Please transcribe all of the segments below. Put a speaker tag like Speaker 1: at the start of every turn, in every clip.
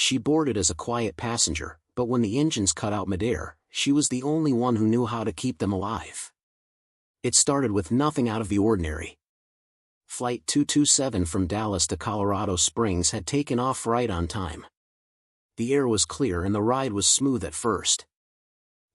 Speaker 1: She boarded as a quiet passenger, but when the engines cut out midair, she was the only one who knew how to keep them alive. It started with nothing out of the ordinary. Flight 227 from Dallas to Colorado Springs had taken off right on time. The air was clear and the ride was smooth at first.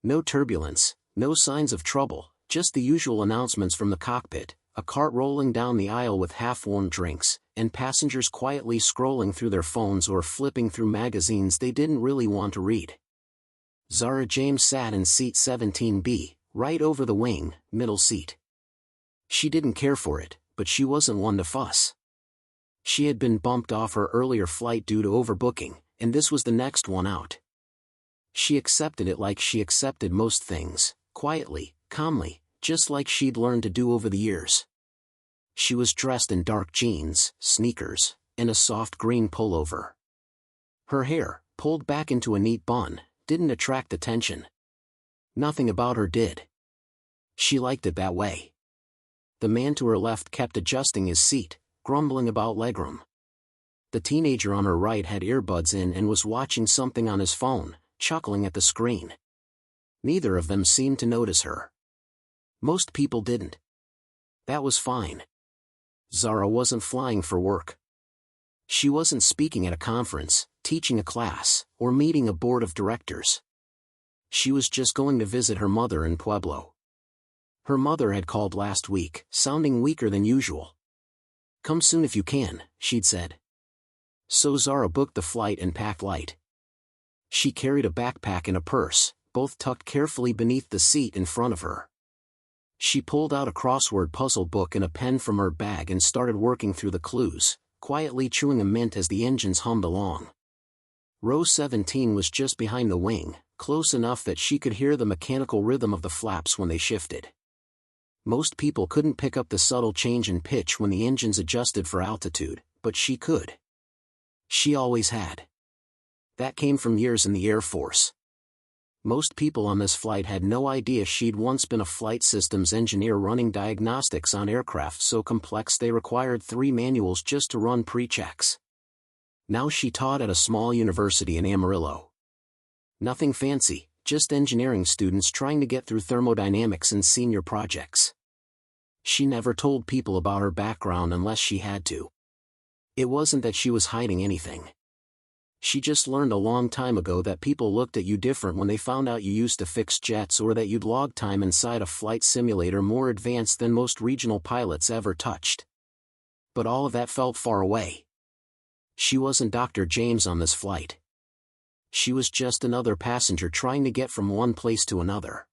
Speaker 1: No turbulence, no signs of trouble, just the usual announcements from the cockpit, a cart rolling down the aisle with half-warmed drinks, and passengers quietly scrolling through their phones or flipping through magazines they didn't really want to read. Zara James sat in seat 17B, right over the wing, middle seat. She didn't care for it, but she wasn't one to fuss. She had been bumped off her earlier flight due to overbooking, and this was the next one out. She accepted it like she accepted most things, quietly, calmly, just like she'd learned to do over the years. She was dressed in dark jeans, sneakers, and a soft green pullover. Her hair, pulled back into a neat bun, didn't attract attention. Nothing about her did. She liked it that way. The man to her left kept adjusting his seat, grumbling about legroom. The teenager on her right had earbuds in and was watching something on his phone, chuckling at the screen. Neither of them seemed to notice her. Most people didn't. That was fine. Zara wasn't flying for work. She wasn't speaking at a conference, teaching a class, or meeting a board of directors. She was just going to visit her mother in Pueblo. Her mother had called last week, sounding weaker than usual. "Come soon if you can," she'd said. So Zara booked the flight and packed light. She carried a backpack and a purse, both tucked carefully beneath the seat in front of her. She pulled out a crossword puzzle book and a pen from her bag and started working through the clues, quietly chewing a mint as the engines hummed along. Row 17 was just behind the wing, close enough that she could hear the mechanical rhythm of the flaps when they shifted. Most people couldn't pick up the subtle change in pitch when the engines adjusted for altitude, but she could. She always had. That came from years in the Air Force. Most people on this flight had no idea she'd once been a flight systems engineer running diagnostics on aircraft so complex they required 3 manuals just to run pre-checks. Now she taught at a small university in Amarillo. Nothing fancy, just engineering students trying to get through thermodynamics and senior projects. She never told people about her background unless she had to. It wasn't that she was hiding anything. She just learned a long time ago that people looked at you different when they found out you used to fix jets or that you'd log time inside a flight simulator more advanced than most regional pilots ever touched. But all of that felt far away. She wasn't Dr. James on this flight. She was just another passenger trying to get from one place to another.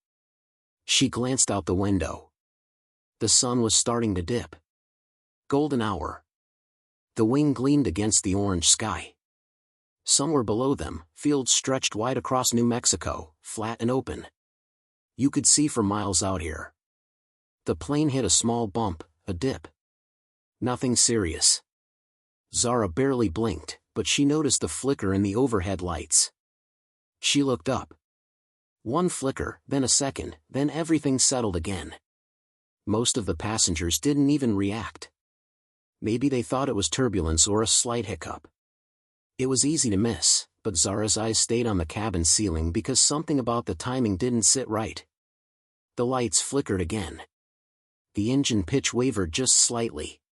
Speaker 1: She glanced out the window. The sun was starting to dip. Golden hour. The wing gleamed against the orange sky. Somewhere below them, fields stretched wide across New Mexico, flat and open. You could see for miles out here. The plane hit a small bump, a dip. Nothing serious. Zara barely blinked, but she noticed the flicker in the overhead lights. She looked up. One flicker, then a second, then everything settled again. Most of the passengers didn't even react. Maybe they thought it was turbulence or a slight hiccup. It was easy to miss, but Zara's eyes stayed on the cabin ceiling because something about the timing didn't sit right. The lights flickered again. The engine pitch wavered just slightly.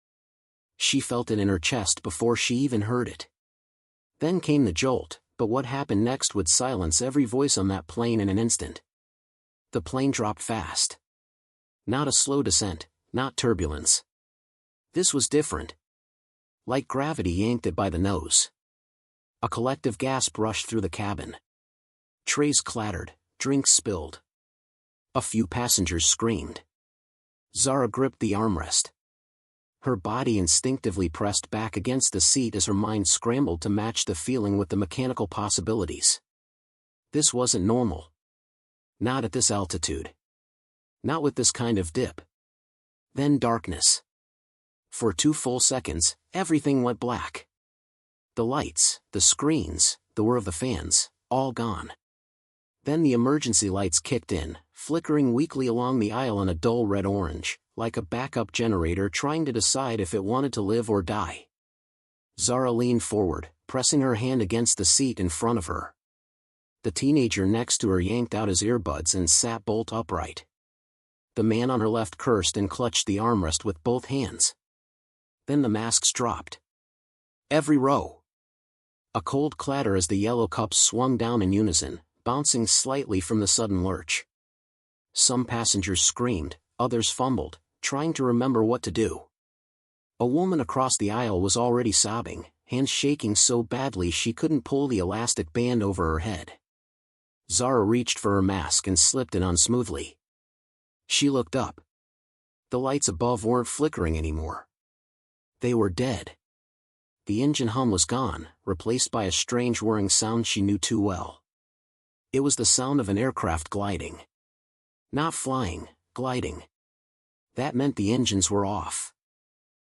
Speaker 1: She felt it in her chest before she even heard it. Then came the jolt, but what happened next would silence every voice on that plane in an instant. The plane dropped fast. Not a slow descent, not turbulence. This was different. Like gravity yanked it by the nose. A collective gasp rushed through the cabin. Trays clattered, drinks spilled. A few passengers screamed. Zara gripped the armrest. Her body instinctively pressed back against the seat as her mind scrambled to match the feeling with the mechanical possibilities. This wasn't normal. Not at this altitude. Not with this kind of dip. Then darkness. For 2 full seconds, everything went black. The lights, the screens, the whir of the fans, all gone. Then the emergency lights kicked in, flickering weakly along the aisle in a dull red-orange, like a backup generator trying to decide if it wanted to live or die. Zara leaned forward, pressing her hand against the seat in front of her. The teenager next to her yanked out his earbuds and sat bolt upright. The man on her left cursed and clutched the armrest with both hands. Then the masks dropped. Every row. A cold clatter as the yellow cups swung down in unison, bouncing slightly from the sudden lurch. Some passengers screamed, others fumbled, trying to remember what to do. A woman across the aisle was already sobbing, hands shaking so badly she couldn't pull the elastic band over her head. Zara reached for her mask and slipped it on smoothly. She looked up. The lights above weren't flickering anymore. They were dead. The engine hum was gone, replaced by a strange whirring sound she knew too well. It was the sound of an aircraft gliding. Not flying, gliding. That meant the engines were off.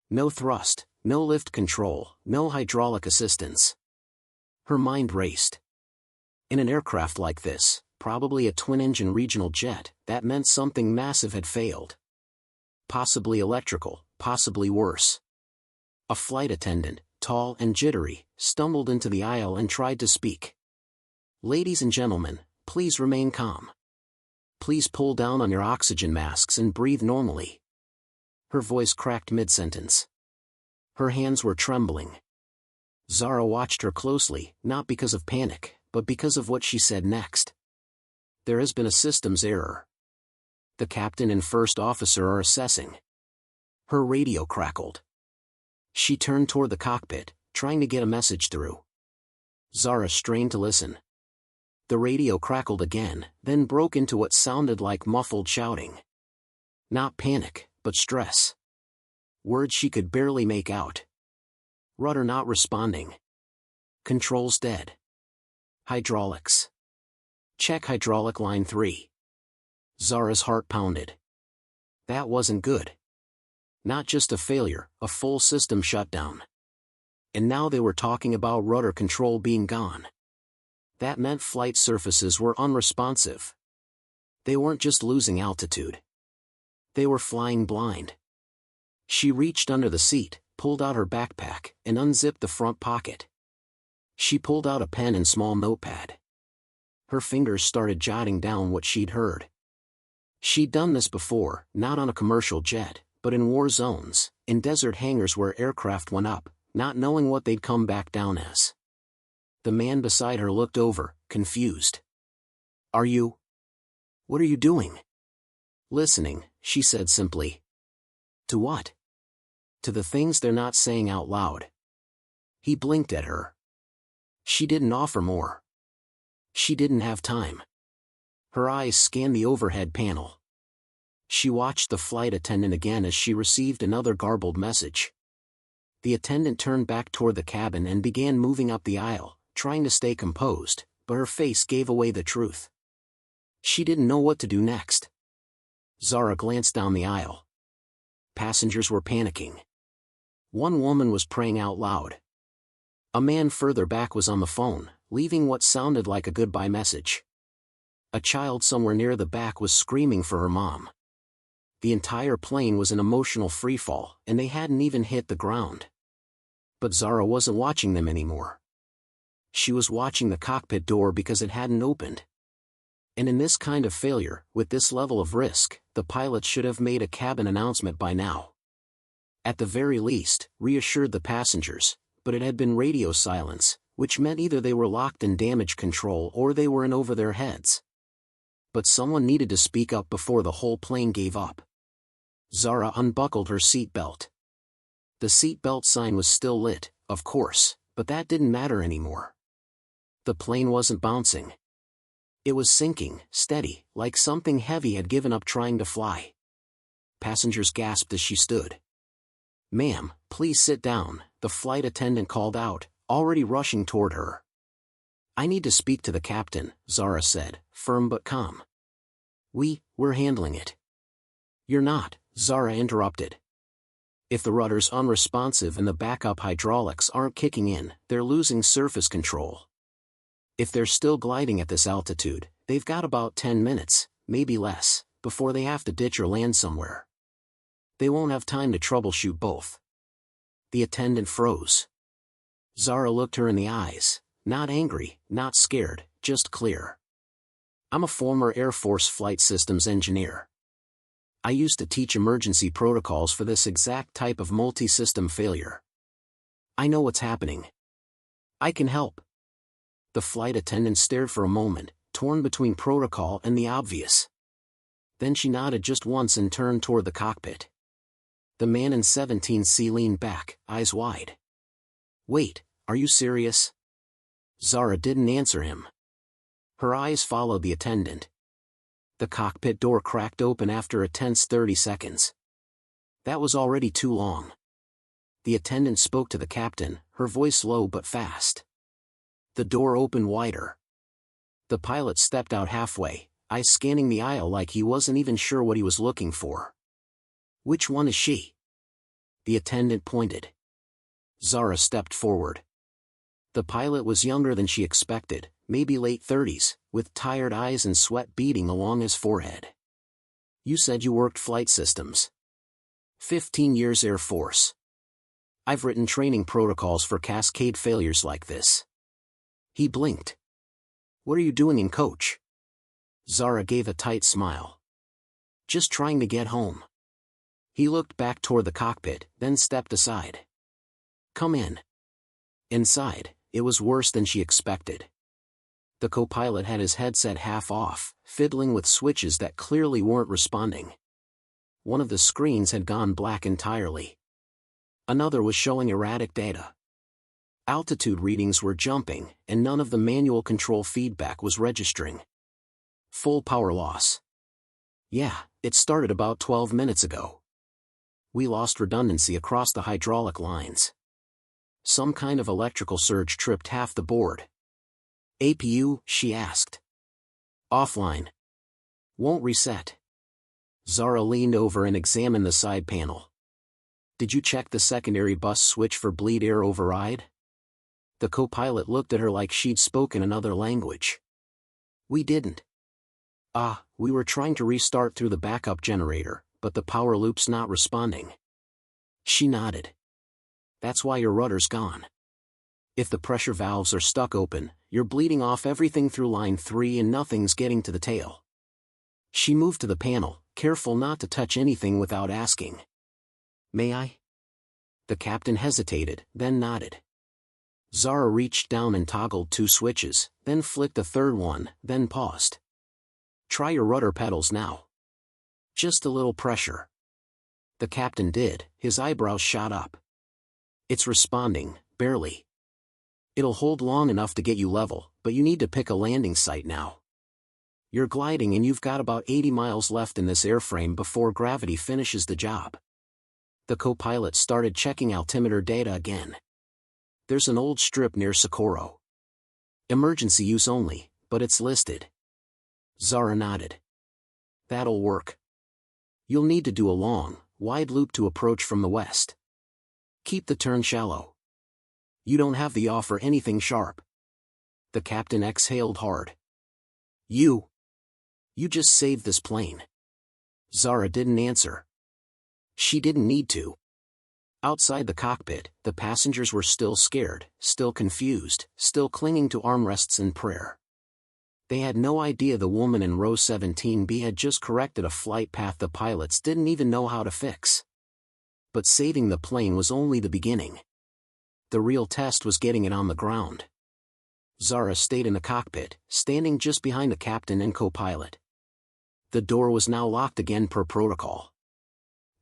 Speaker 1: No thrust, no lift control, no hydraulic assistance. Her mind raced. In an aircraft like this, probably a twin-engine regional jet, that meant something massive had failed. Possibly electrical, possibly worse. A flight attendant, tall and jittery, stumbled into the aisle and tried to speak. "Ladies and gentlemen, please remain calm. Please pull down on your oxygen masks and breathe normally." Her voice cracked mid-sentence. Her hands were trembling. Zara watched her closely, not because of panic, but because of what she said next. "There has been a systems error. The captain and first officer are assessing." Her radio crackled. She turned toward the cockpit, trying to get a message through. Zara strained to listen. The radio crackled again, then broke into what sounded like muffled shouting. Not panic, but stress. Words she could barely make out. Rudder not responding. Controls dead. Hydraulics. Check hydraulic line 3. Zara's heart pounded. That wasn't good. Not just a failure, a full system shutdown. And now they were talking about rudder control being gone. That meant flight surfaces were unresponsive. They weren't just losing altitude. They were flying blind. She reached under the seat, pulled out her backpack, and unzipped the front pocket. She pulled out a pen and small notepad. Her fingers started jotting down what she'd heard. She'd done this before, not on a commercial jet, but in war zones, in desert hangars where aircraft went up, not knowing what they'd come back down as. The man beside her looked over, confused. What are you doing?" "Listening," she said simply. "To what?" "To the things they're not saying out loud." He blinked at her. She didn't offer more. She didn't have time. Her eyes scanned the overhead panel. She watched the flight attendant again as she received another garbled message. The attendant turned back toward the cabin and began moving up the aisle, trying to stay composed, but her face gave away the truth. She didn't know what to do next. Zara glanced down the aisle. Passengers were panicking. One woman was praying out loud. A man further back was on the phone, leaving what sounded like a goodbye message. A child somewhere near the back was screaming for her mom. The entire plane was an emotional freefall, and they hadn't even hit the ground. But Zara wasn't watching them anymore. She was watching the cockpit door because it hadn't opened. And in this kind of failure, with this level of risk, the pilot should have made a cabin announcement by now. At the very least, reassured the passengers, but it had been radio silence, which meant either they were locked in damage control or they were in over their heads. But someone needed to speak up before the whole plane gave up. Zara unbuckled her seatbelt. The seatbelt sign was still lit, of course, but that didn't matter anymore. The plane wasn't bouncing. It was sinking, steady, like something heavy had given up trying to fly. Passengers gasped as she stood. "Ma'am, please sit down," the flight attendant called out, already rushing toward her. "I need to speak to the captain," Zara said, firm but calm. We're handling it." "You're not," Zara interrupted. "If the rudder's unresponsive and the backup hydraulics aren't kicking in, they're losing surface control. If they're still gliding at this altitude, they've got about 10 minutes, maybe less, before they have to ditch or land somewhere. They won't have time to troubleshoot both." The attendant froze. Zara looked her in the eyes, not angry, not scared, just clear. I'm a former Air Force flight systems engineer. I used to teach emergency protocols for this exact type of multi-system failure. I know what's happening. I can help. The flight attendant stared for a moment, torn between protocol and the obvious. Then she nodded just once and turned toward the cockpit. The man in 17C leaned back, eyes wide. Wait, are you serious? Zara didn't answer him. Her eyes followed the attendant. The cockpit door cracked open after a tense 30 seconds. That was already too long. The attendant spoke to the captain, her voice low but fast. The door opened wider. The pilot stepped out halfway, eyes scanning the aisle like he wasn't even sure what he was looking for. Which one is she? The attendant pointed. Zara stepped forward. The pilot was younger than she expected, maybe late 30s, with tired eyes and sweat beading along his forehead. You said you worked flight systems. 15 years Air Force. I've written training protocols for cascade failures like this. He blinked. What are you doing in coach? Zara gave a tight smile. Just trying to get home. He looked back toward the cockpit, then stepped aside. Come in. Inside, it was worse than she expected. The co-pilot had his headset half off, fiddling with switches that clearly weren't responding. One of the screens had gone black entirely. Another was showing erratic data. Altitude readings were jumping, and none of the manual control feedback was registering. Full power loss. Yeah, it started about 12 minutes ago. We lost redundancy across the hydraulic lines. Some kind of electrical surge tripped half the board. APU, she asked. Offline. Won't reset. Zara leaned over and examined the side panel. Did you check the secondary bus switch for bleed air override? The co-pilot looked at her like she'd spoken another language. We didn't. We were trying to restart through the backup generator, but the power loop's not responding. She nodded. That's why your rudder's gone. If the pressure valves are stuck open, you're bleeding off everything through line 3 and nothing's getting to the tail. She moved to the panel, careful not to touch anything without asking. May I? The captain hesitated, then nodded. Zara reached down and toggled 2 switches, then flicked a third one, then paused. Try your rudder pedals now. Just a little pressure. The captain did, his eyebrows shot up. It's responding, barely. It'll hold long enough to get you level, but you need to pick a landing site now. You're gliding and you've got about 80 miles left in this airframe before gravity finishes the job. The co-pilot started checking altimeter data again. There's an old strip near Socorro. Emergency use only, but it's listed. Zara nodded. That'll work. You'll need to do a long, wide loop to approach from the west. Keep the turn shallow. You don't have the yaw for anything sharp. The captain exhaled hard. You just saved this plane. Zara didn't answer. She didn't need to. Outside the cockpit, the passengers were still scared, still confused, still clinging to armrests in prayer. They had no idea the woman in row 17B had just corrected a flight path the pilots didn't even know how to fix. But saving the plane was only the beginning. The real test was getting it on the ground. Zara stayed in the cockpit, standing just behind the captain and co-pilot. The door was now locked again per protocol.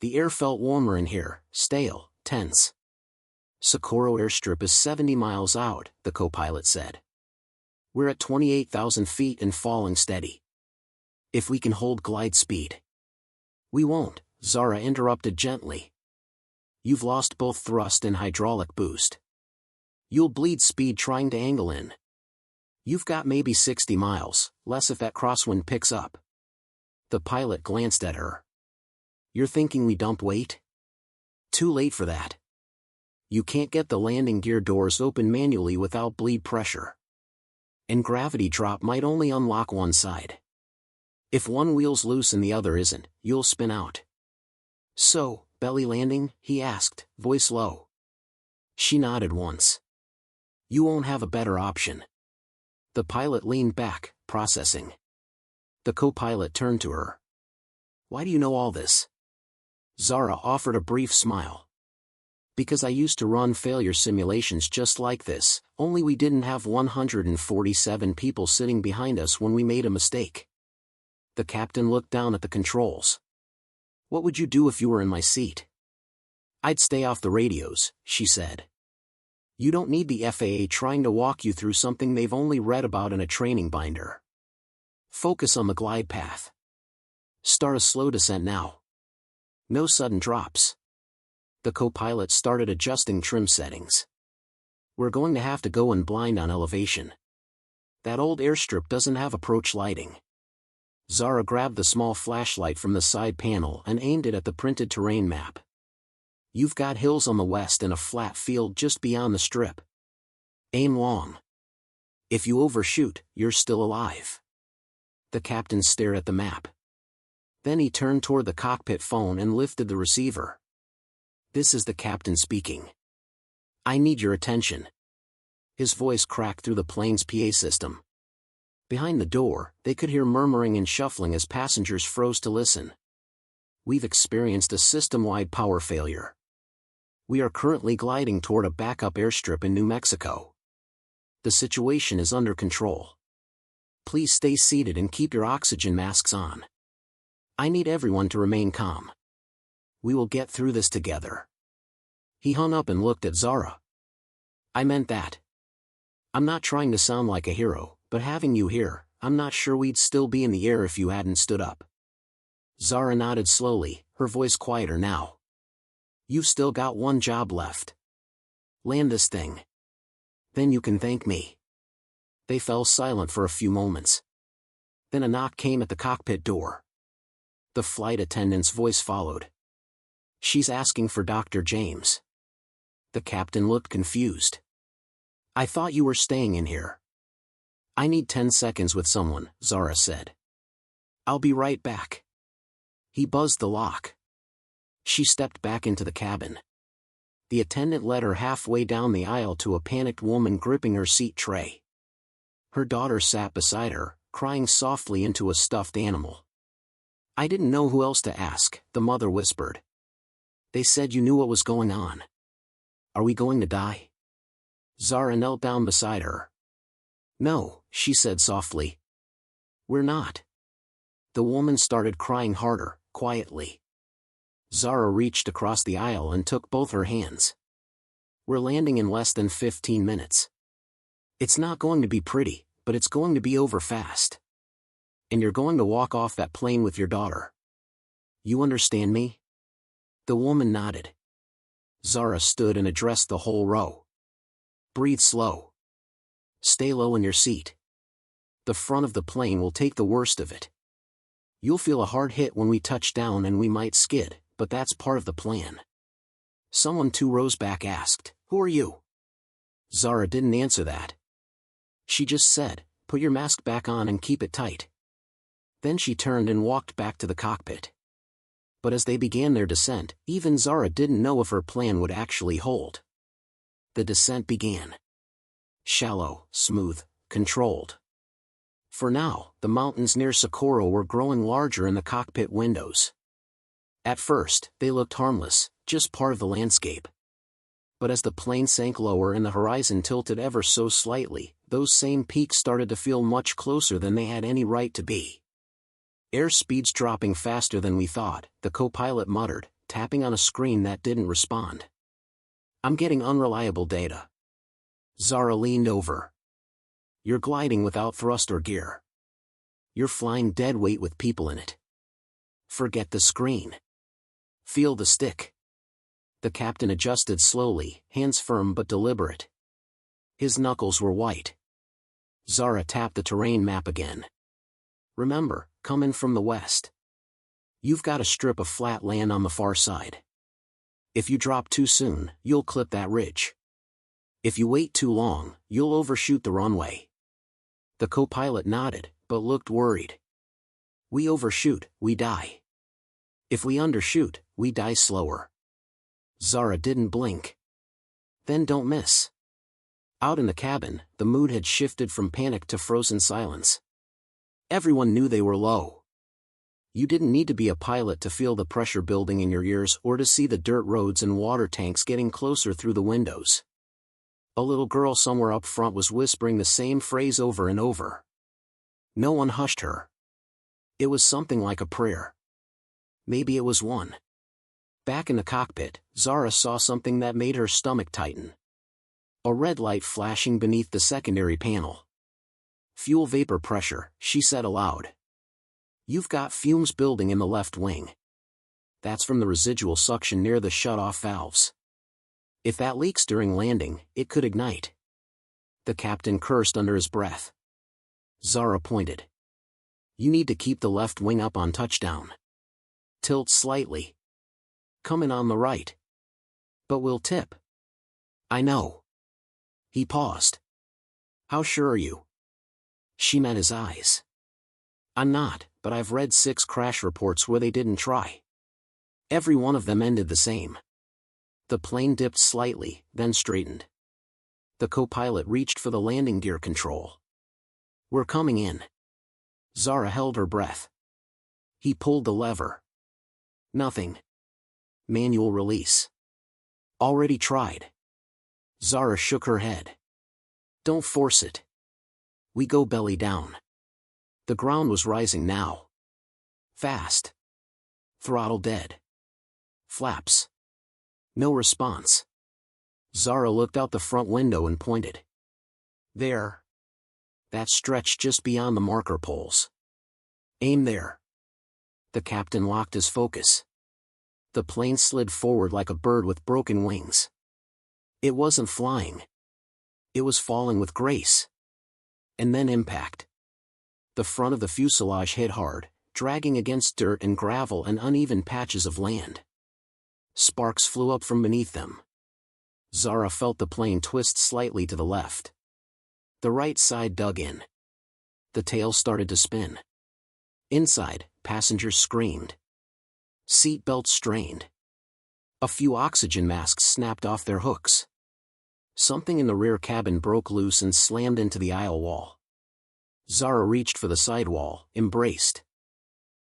Speaker 1: The air felt warmer in here, stale, tense. Socorro airstrip is 70 miles out, the co-pilot said. We're at 28,000 feet and falling steady. If we can hold glide speed. We won't, Zara interrupted gently. You've lost both thrust and hydraulic boost. You'll bleed speed trying to angle in. You've got maybe 60 miles, less if that crosswind picks up. The pilot glanced at her. You're thinking we dump weight? Too late for that. You can't get the landing gear doors open manually without bleed pressure. And gravity drop might only unlock one side. If one wheel's loose and the other isn't, you'll spin out. So, belly landing? He asked, voice low. She nodded once. You won't have a better option. The pilot leaned back, processing. The co-pilot turned to her. Why do you know all this? Zara offered a brief smile. Because I used to run failure simulations just like this, only we didn't have 147 people sitting behind us when we made a mistake. The captain looked down at the controls. What would you do if you were in my seat? I'd stay off the radios, she said. You don't need the FAA trying to walk you through something they've only read about in a training binder. Focus on the glide path. Start a slow descent now. No sudden drops. The co-pilot started adjusting trim settings. We're going to have to go in blind on elevation. That old airstrip doesn't have approach lighting. Zara grabbed the small flashlight from the side panel and aimed it at the printed terrain map. You've got hills on the west and a flat field just beyond the strip. Aim long. If you overshoot, you're still alive. The captain stared at the map. Then he turned toward the cockpit phone and lifted the receiver. This is the captain speaking. I need your attention. His voice cracked through the plane's PA system. Behind the door, they could hear murmuring and shuffling as passengers froze to listen. We've experienced a system-wide power failure. We are currently gliding toward a backup airstrip in New Mexico. The situation is under control. Please stay seated and keep your oxygen masks on. I need everyone to remain calm. We will get through this together. He hung up and looked at Zara. I meant that. I'm not trying to sound like a hero, but having you here, I'm not sure we'd still be in the air if you hadn't stood up. Zara nodded slowly, her voice quieter now. You've still got one job left. Land this thing. Then you can thank me. They fell silent for a few moments. Then a knock came at the cockpit door. The flight attendant's voice followed. She's asking for Dr. James. The captain looked confused. I thought you were staying in here. I need 10 seconds with someone, Zara said. I'll be right back. He buzzed the lock. She stepped back into the cabin. The attendant led her halfway down the aisle to a panicked woman gripping her seat tray. Her daughter sat beside her, crying softly into a stuffed animal. I didn't know who else to ask, the mother whispered. They said you knew what was going on. Are we going to die? Zara knelt down beside her. No, she said softly. We're not. The woman started crying harder, quietly. Zara reached across the aisle and took both her hands. We're landing in less than 15 minutes. It's not going to be pretty, but it's going to be over fast. And you're going to walk off that plane with your daughter. You understand me? The woman nodded. Zara stood and addressed the whole row. Breathe slow. Stay low in your seat. The front of the plane will take the worst of it. You'll feel a hard hit when we touch down and we might skid, but that's part of the plan. Someone 2 rows back asked, Who are you? Zara didn't answer that. She just said, Put your mask back on and keep it tight. Then she turned and walked back to the cockpit. But as they began their descent, even Zara didn't know if her plan would actually hold. The descent began. Shallow, smooth, controlled. For now, the mountains near Socorro were growing larger in the cockpit windows. At first, they looked harmless, just part of the landscape. But as the plane sank lower and the horizon tilted ever so slightly, those same peaks started to feel much closer than they had any right to be. Airspeed's dropping faster than we thought, the co-pilot muttered, tapping on a screen that didn't respond. I'm getting unreliable data. Zara leaned over. You're gliding without thrust or gear. You're flying dead weight with people in it. Forget the screen. Feel the stick. The captain adjusted slowly, hands firm but deliberate. His knuckles were white. Zara tapped the terrain map again. Remember, come in from the west. You've got a strip of flat land on the far side. If you drop too soon, you'll clip that ridge. If you wait too long, you'll overshoot the runway. The co-pilot nodded, but looked worried. We overshoot, we die. If we undershoot, we die slower. Zara didn't blink. Then don't miss. Out in the cabin, the mood had shifted from panic to frozen silence. Everyone knew they were low. You didn't need to be a pilot to feel the pressure building in your ears or to see the dirt roads and water tanks getting closer through the windows. A little girl somewhere up front was whispering the same phrase over and over. No one hushed her. It was something like a prayer. Maybe it was one. Back in the cockpit, Zara saw something that made her stomach tighten. A red light flashing beneath the secondary panel. Fuel vapor pressure, she said aloud. You've got fumes building in the left wing. That's from the residual suction near the shut-off valves. If that leaks during landing, it could ignite. The captain cursed under his breath. Zara pointed. You need to keep the left wing up on touchdown. Tilt slightly. Come in on the right. But we'll tip. I know. He paused. How sure are you? She met his eyes. I'm not, but I've read 6 crash reports where they didn't try. Every one of them ended the same. The plane dipped slightly, then straightened. The co-pilot reached for the landing gear control. We're coming in. Zara held her breath. He pulled the lever. Nothing. Manual release. Already tried. Zara shook her head. Don't force it. We go belly down. The ground was rising now. Fast. Throttle dead. Flaps. No response. Zara looked out the front window and pointed. There. That stretch just beyond the marker poles. Aim there. The captain locked his focus. The plane slid forward like a bird with broken wings. It wasn't flying. It was falling with grace. And then impact. The front of the fuselage hit hard, dragging against dirt and gravel and uneven patches of land. Sparks flew up from beneath them. Zara felt the plane twist slightly to the left. The right side dug in. The tail started to spin. Inside, passengers screamed. Seat belts strained. A few oxygen masks snapped off their hooks. Something in the rear cabin broke loose and slammed into the aisle wall. Zara reached for the sidewall, embraced.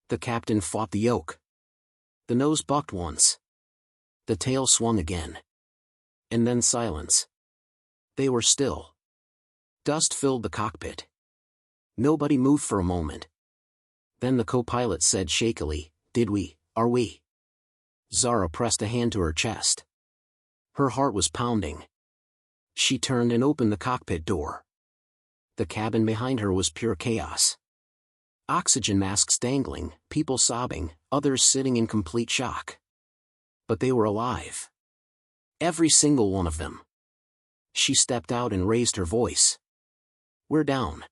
Speaker 1: The captain fought the yoke. The nose bucked once. The tail swung again. And then silence. They were still. Dust filled the cockpit. Nobody moved for a moment. Then the co-pilot said shakily, Are we? Zara pressed a hand to her chest. Her heart was pounding. She turned and opened the cockpit door. The cabin behind her was pure chaos. Oxygen masks dangling, people sobbing, others sitting in complete shock. But they were alive. Every single one of them. She stepped out and raised her voice. We're down.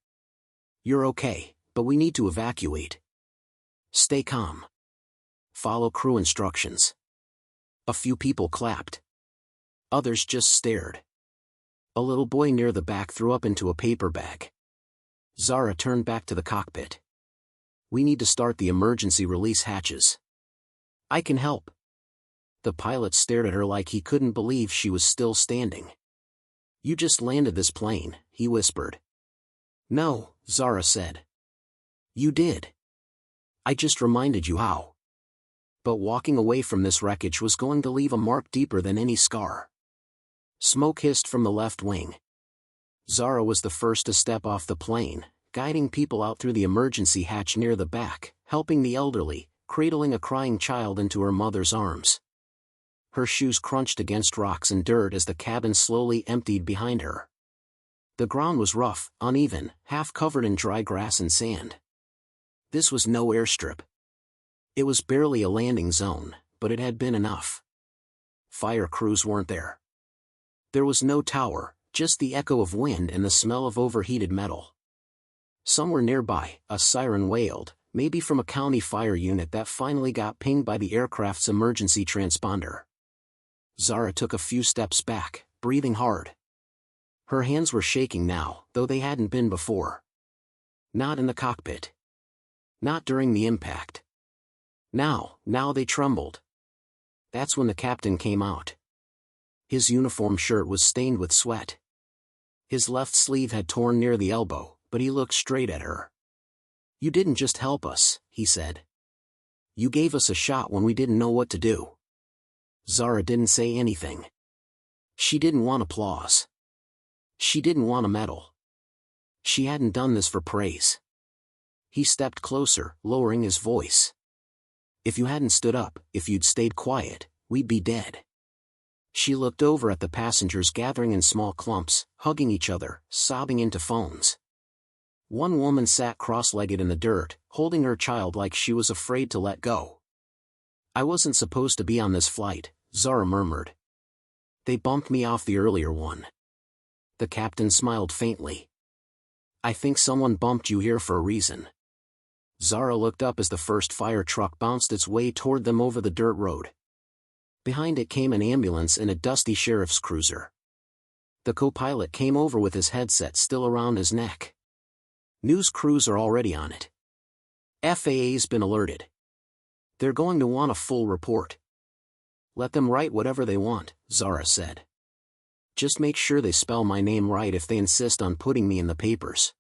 Speaker 1: You're okay, but we need to evacuate. Stay calm. Follow crew instructions. A few people clapped. Others just stared. A little boy near the back threw up into a paper bag. Zara turned back to the cockpit. We need to start the emergency release hatches. I can help. The pilot stared at her like he couldn't believe she was still standing. You just landed this plane, he whispered. No, Zara said. You did. I just reminded you how. But walking away from this wreckage was going to leave a mark deeper than any scar. Smoke hissed from the left wing. Zara was the first to step off the plane, guiding people out through the emergency hatch near the back, helping the elderly, cradling a crying child into her mother's arms. Her shoes crunched against rocks and dirt as the cabin slowly emptied behind her. The ground was rough, uneven, half covered in dry grass and sand. This was no airstrip. It was barely a landing zone, but it had been enough. Fire crews weren't there. There was no tower, just the echo of wind and the smell of overheated metal. Somewhere nearby, a siren wailed, maybe from a county fire unit that finally got pinged by the aircraft's emergency transponder. Zara took a few steps back, breathing hard. Her hands were shaking now, though they hadn't been before. Not in the cockpit. Not during the impact. Now they trembled. That's when the captain came out. His uniform shirt was stained with sweat. His left sleeve had torn near the elbow, but he looked straight at her. "You didn't just help us," he said. "You gave us a shot when we didn't know what to do." Zara didn't say anything. She didn't want applause. She didn't want a medal. She hadn't done this for praise. He stepped closer, lowering his voice. "If you hadn't stood up, if you'd stayed quiet, we'd be dead." She looked over at the passengers gathering in small clumps, hugging each other, sobbing into phones. One woman sat cross-legged in the dirt, holding her child like she was afraid to let go. "I wasn't supposed to be on this flight," Zara murmured. "They bumped me off the earlier one." The captain smiled faintly. "I think someone bumped you here for a reason." Zara looked up as the first fire truck bounced its way toward them over the dirt road. Behind it came an ambulance and a dusty sheriff's cruiser. The co-pilot came over with his headset still around his neck. "News crews are already on it. FAA's been alerted. They're going to want a full report." "Let them write whatever they want," Zara said. "Just make sure they spell my name right if they insist on putting me in the papers."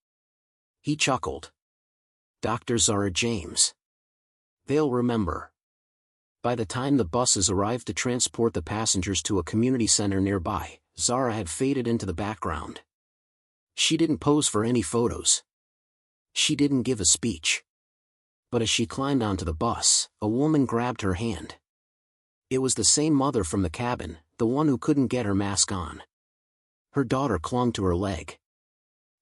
Speaker 1: He chuckled. "Dr. Zara James. They'll remember." By the time the buses arrived to transport the passengers to a community center nearby, Zara had faded into the background. She didn't pose for any photos. She didn't give a speech. But as she climbed onto the bus, a woman grabbed her hand. It was the same mother from the cabin, the one who couldn't get her mask on. Her daughter clung to her leg.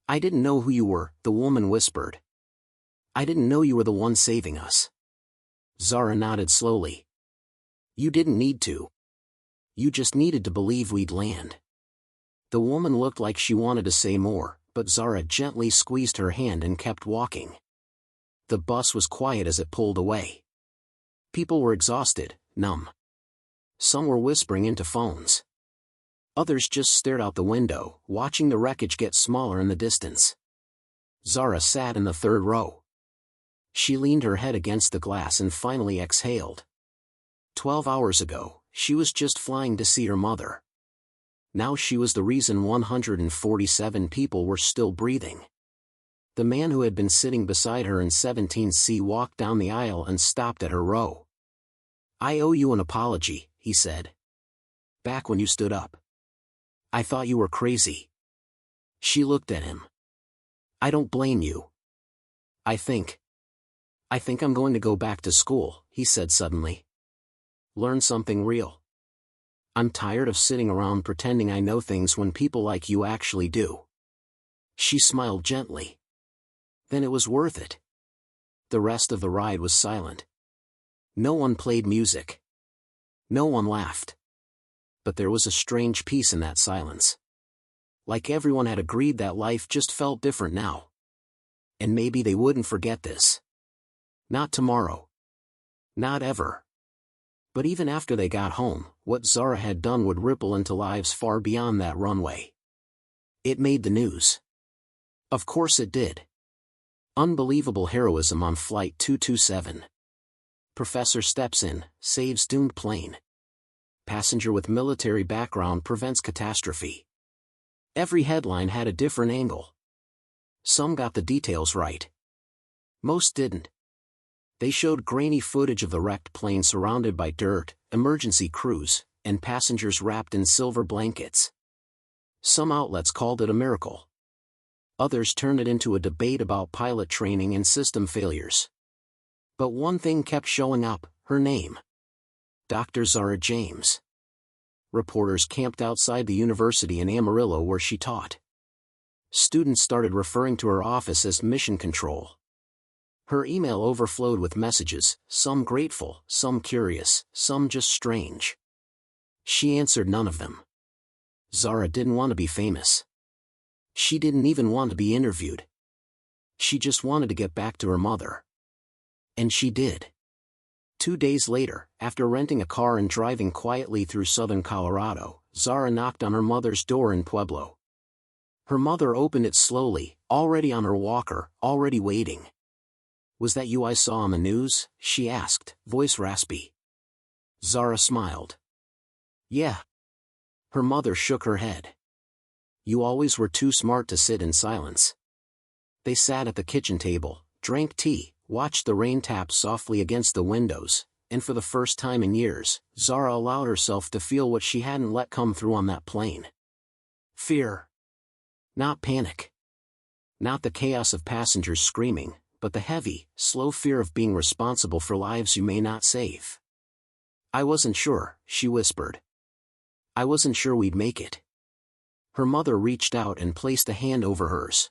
Speaker 1: "I didn't know who you were," the woman whispered. "I didn't know you were the one saving us." Zara nodded slowly. "You didn't need to. You just needed to believe we'd land." The woman looked like she wanted to say more, but Zara gently squeezed her hand and kept walking. The bus was quiet as it pulled away. People were exhausted, numb. Some were whispering into phones. Others just stared out the window, watching the wreckage get smaller in the distance. Zara sat in the third row. She leaned her head against the glass and finally exhaled. 12 hours ago, she was just flying to see her mother. Now she was the reason 147 people were still breathing. The man who had been sitting beside her in 17C walked down the aisle and stopped at her row. "I owe you an apology," he said. "Back when you stood up. I thought you were crazy." She looked at him. "I don't blame you. I think I'm going to go back to school," he said suddenly. "Learn something real. I'm tired of sitting around pretending I know things when people like you actually do." She smiled gently. "Then it was worth it." The rest of the ride was silent. No one played music. No one laughed. But there was a strange peace in that silence. Like everyone had agreed that life just felt different now. And maybe they wouldn't forget this. Not tomorrow. Not ever. But even after they got home, what Zara had done would ripple into lives far beyond that runway. It made the news. Of course it did. Unbelievable heroism on Flight 227. Professor steps in, saves doomed plane. Passenger with military background prevents catastrophe. Every headline had a different angle. Some got the details right. Most didn't. They showed grainy footage of the wrecked plane surrounded by dirt, emergency crews, and passengers wrapped in silver blankets. Some outlets called it a miracle. Others turned it into a debate about pilot training and system failures. But one thing kept showing up, her name. Dr. Zara James. Reporters camped outside the university in Amarillo where she taught. Students started referring to her office as Mission Control. Her email overflowed with messages, some grateful, some curious, some just strange. She answered none of them. Zara didn't want to be famous. She didn't even want to be interviewed. She just wanted to get back to her mother. And she did. 2 days later, after renting a car and driving quietly through southern Colorado, Zara knocked on her mother's door in Pueblo. Her mother opened it slowly, already on her walker, already waiting. "Was that you I saw on the news?" she asked, voice raspy. Zara smiled. "Yeah." Her mother shook her head. You always were too smart to sit in silence. They sat at the kitchen table, drank tea, watched the rain tap softly against the windows, and for the first time in years, Zara allowed herself to feel what she hadn't let come through on that plane. Fear. Not panic. Not the chaos of passengers screaming, but the heavy, slow fear of being responsible for lives you may not save. I wasn't sure, she whispered. I wasn't sure we'd make it. Her mother reached out and placed a hand over hers.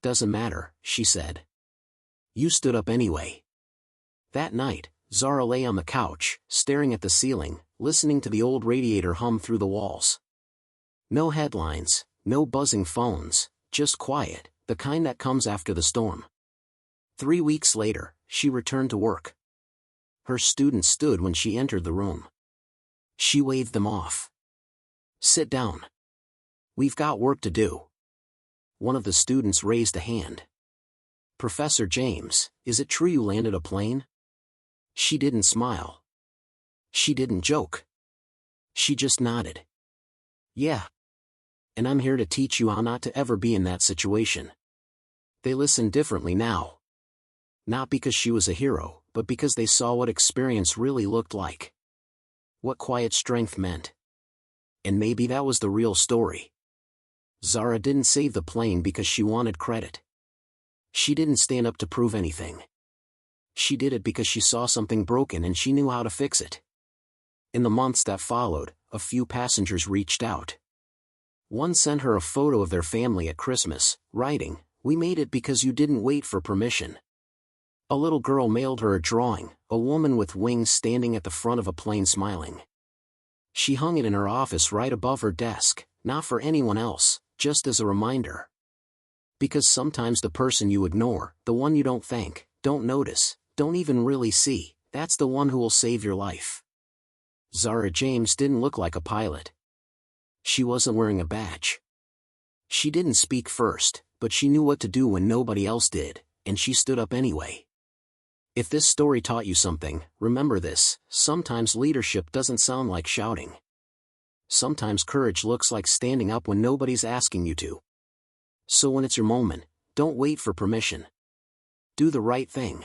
Speaker 1: Doesn't matter, she said. You stood up anyway. That night, Zara lay on the couch, staring at the ceiling, listening to the old radiator hum through the walls. No headlines, no buzzing phones, just quiet, the kind that comes after the storm. 3 weeks later, she returned to work. Her students stood when she entered the room. She waved them off. Sit down. We've got work to do. One of the students raised a hand. Professor James, is it true you landed a plane? She didn't smile. She didn't joke. She just nodded. Yeah. And I'm here to teach you how not to ever be in that situation. They listened differently now. Not because she was a hero, but because they saw what experience really looked like. What quiet strength meant. And maybe that was the real story. Zara didn't save the plane because she wanted credit. She didn't stand up to prove anything. She did it because she saw something broken and she knew how to fix it. In the months that followed, a few passengers reached out. One sent her a photo of their family at Christmas, writing, "We made it because you didn't wait for permission." A little girl mailed her a drawing, a woman with wings standing at the front of a plane smiling. She hung it in her office right above her desk, not for anyone else, just as a reminder. Because sometimes the person you ignore, the one you don't thank, don't notice, don't even really see, that's the one who will save your life. Zara James didn't look like a pilot. She wasn't wearing a badge. She didn't speak first, but she knew what to do when nobody else did, and she stood up anyway. If this story taught you something, remember this: sometimes leadership doesn't sound like shouting. Sometimes courage looks like standing up when nobody's asking you to. So when it's your moment, don't wait for permission. Do the right thing.